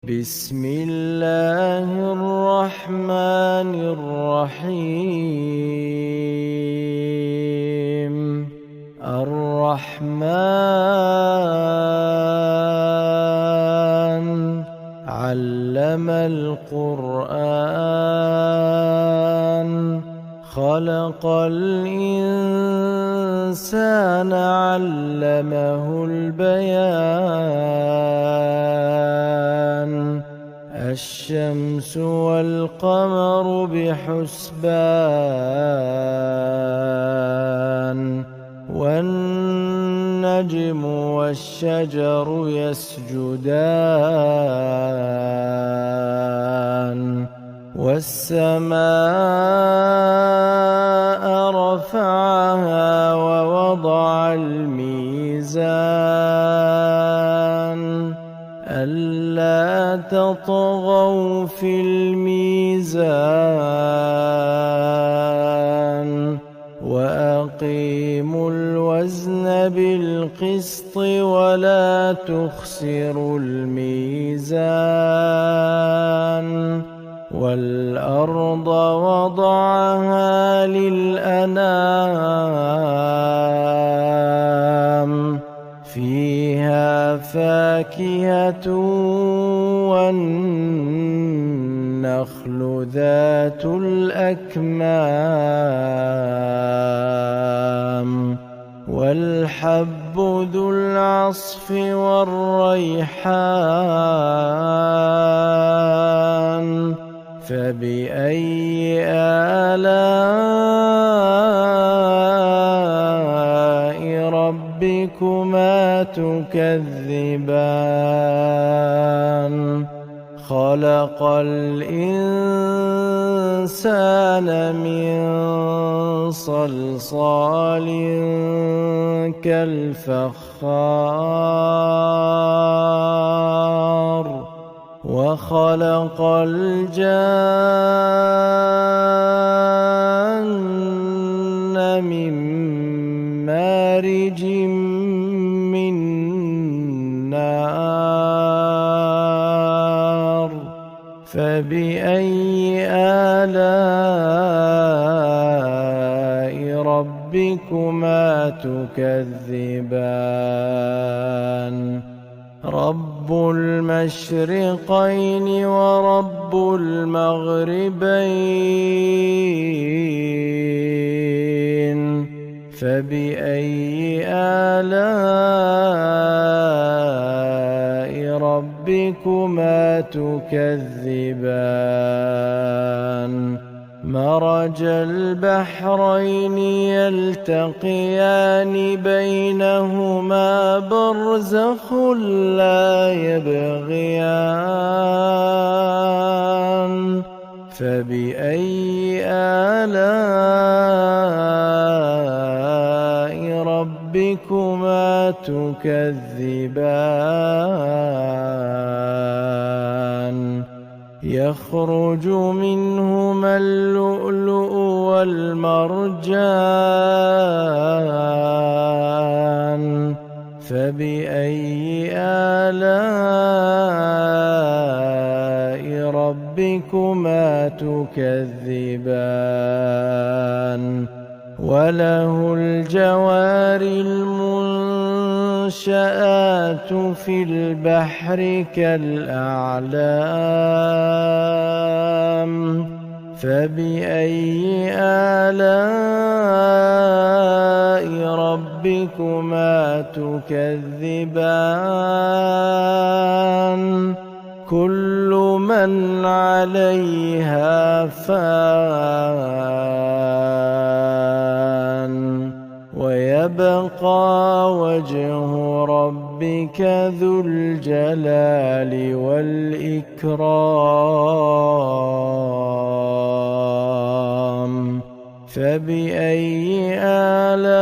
بسم الله الرحمن الرحيم. الرحمن علم القرآن خلق الإنسان علمه البيان الشمس والقمر بحسبان والنجم والشجر يسجدان والسماء رفعها ووضع الميزان ألا تطغوا في الميزان وأقيموا الوزن بالقسط ولا تخسروا الميزان والأرض وضعها للأنام فيها فاكهة والنخل ذات الأكمام والحب ذو العصف والريحان فبأي آلاء ربكما تكذبان خلق الإنسان من صلصال كالفخار وخلق الجان من مارج من نار فبأي آلاء ربكما تكذبان رب المشرقين ورب المغربين فبأي آلاء ربكما تكذبان مرج البحرين يلتقيان بينهما برزخ لا يبغيان فبأي آلاء ربكما تكذبان يخرج منهما اللؤلؤ والمرجان فبأي آلاء ربكما تكذبان وله الجوار المنشآت في البحر كالأعلام فبأي آلاء ربكما تكذبان كل من عليها فان ويبقى وجه ربك ذو الجلال والإكرام فبأي آلاء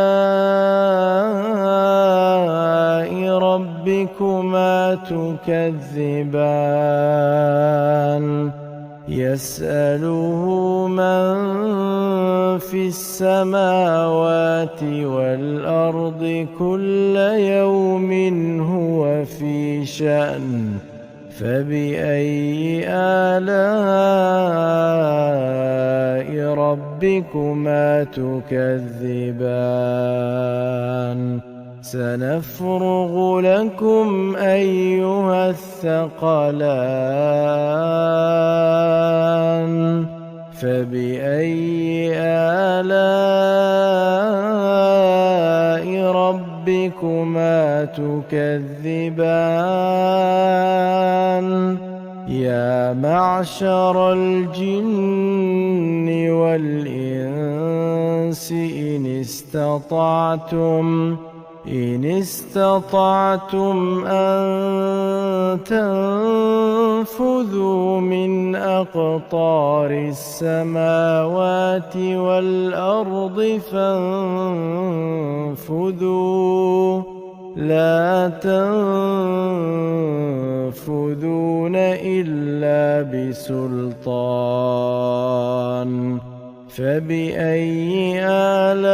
ربكما تكذبان يسأله من في السماوات والأرض كل يوم هو في شأن فبأي آلاء ربكما تكذبان سنفرغ لكم أيها الثقلان فبأي آلاء ربكما تكذبان يا معشر الجن والإنس إن استطعتم أن تنفذوا من أقطار السماوات والأرض فانفذوا لا تنفذون إلا بسلطان فبأي آلاء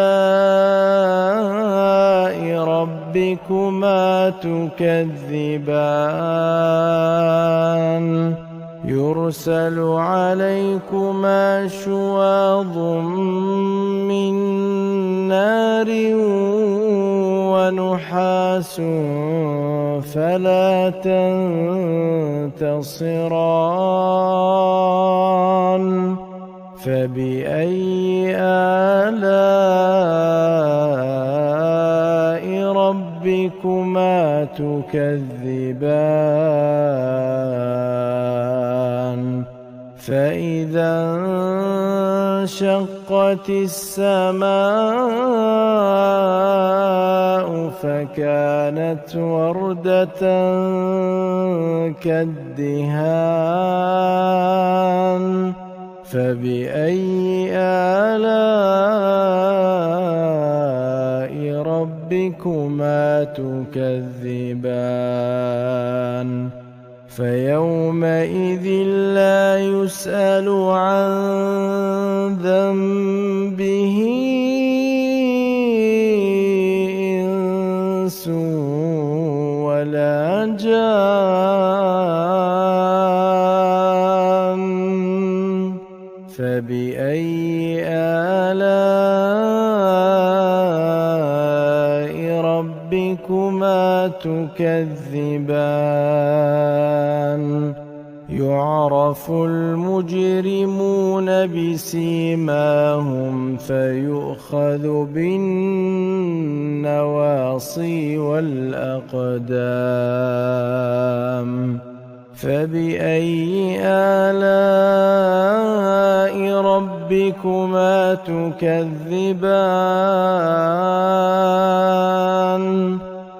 ربكما تكذبان يرسل عليكما شواظ من نار ونحاس فلا تنتصران فبأي آلاء ربكما تكذبان فإذا انشقت السماء فكانت وردة كالدهان فبأي آلاء ربكما تكذبان فيومئذ لا يسأل عن ذنبه إنس ولا جان فبأي آلاء ربكما تكذبان يعرف المجرمون بسيماهم فيؤخذ بالنواصي والأقدام فبأي آلاء ربكما تكذبان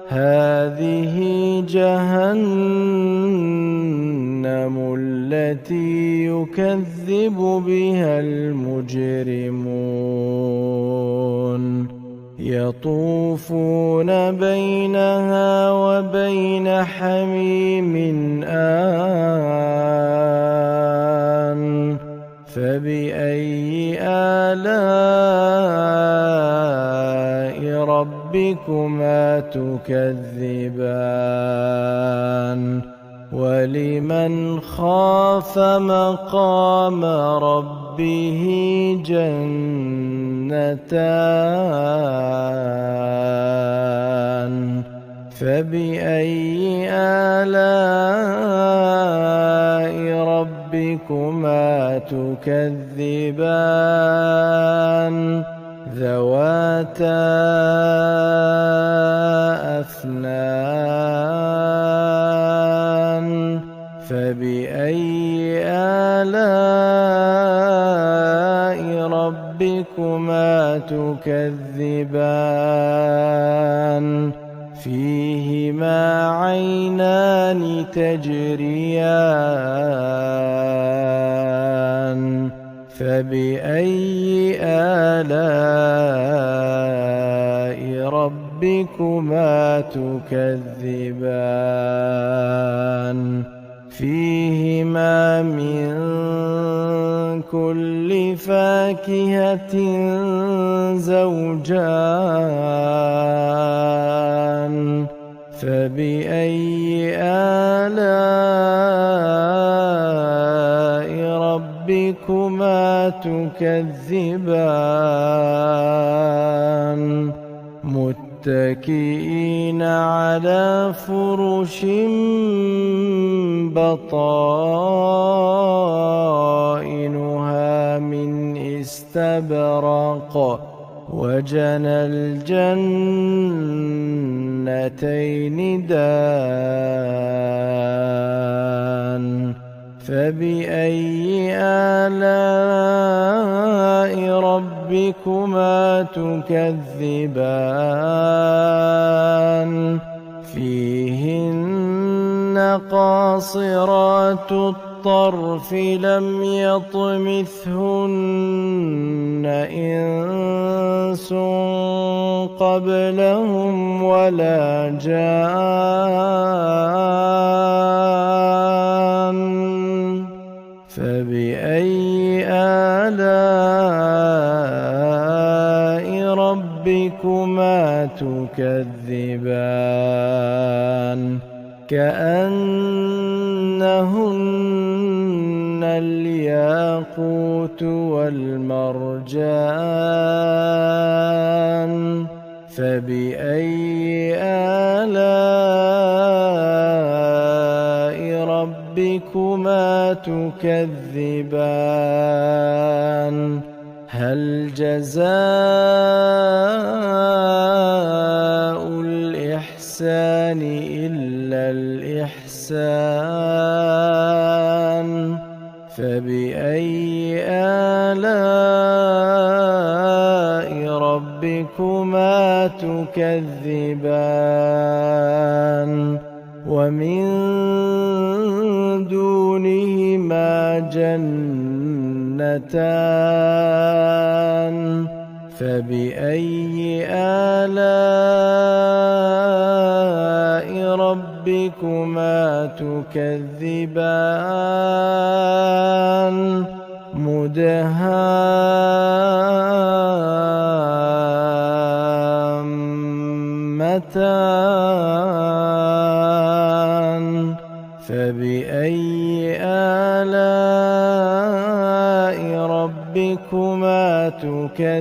هذه جهنم التي يكذب بها المجرمون يطوفون بينها وبين حميم آن فبأي آلاء ربكما تكذبان ولمن خاف مقام ربه جنتان فبأي آلاء ربكما تكذبان ذواتا أفنان فبأي آلاء ربكما تكذبان فيهما عينان تجريان فبأي آلاء ربكما تكذبان فيهما من كل فاكهة زوجان فبأي آلاء تكذبان متكئين على فرش بطائنها من استبرق وجنى الجنتين دان فبأي آلاء ربكما تكذبان فيهن قاصرات الطرف لم يطمثهن إنس قبلهم ولا جان فبأي آلاء ربكما تكذبان كأنهن الياقوت والمرجان فبأي آلاء ربكما تكذبان هل جزاء الإحسان إلا الإحسان فبأي آلاء ربكما تكذبان ومن دونهما جنتان فبأي آلاء ربكما تكذبان مدهامتان فبأي آلاء ربكما تكذبان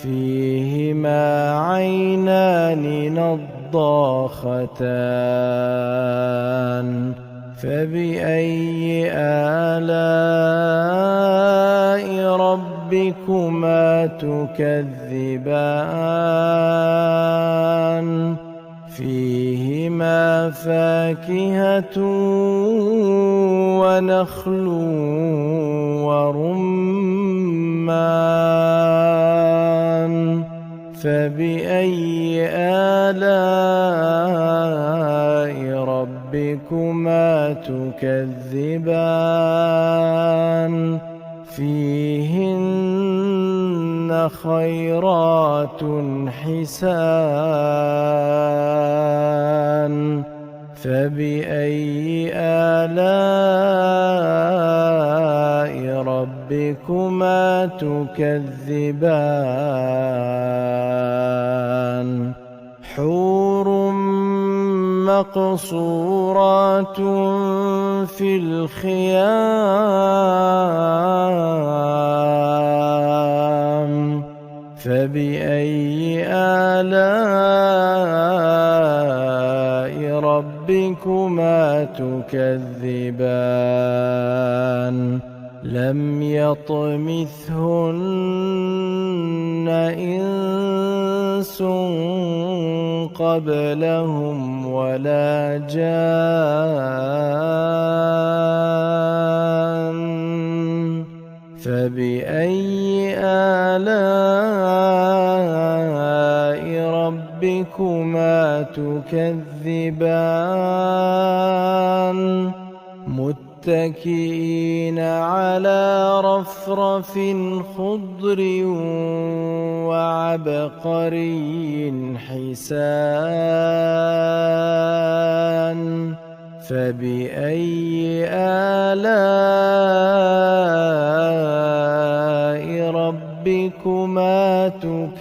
فيهما عينان نضاختان فبأي آلاء ربكما تكذبان فيهما فاكهة ونخل ورمان فبأي آلاء ربكما تكذبان فيهن خيرات حسان فبأي آلاء ربكما تكذبان حور مقصورات في الخيام فبأي آلاء ربكما تكذبان لم يطمثهن إنس قبلهم ولا جان فبأي آلاء ربكما تكذبان متكئين على رفرف خضر وعبقري حسان فبأي آلاء ربكما تكذبان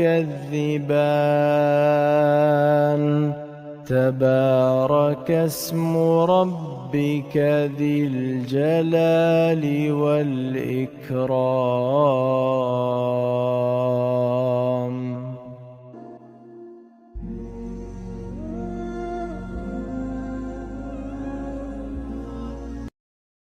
تبارك اسم ربك ذي الجلال والإكرام.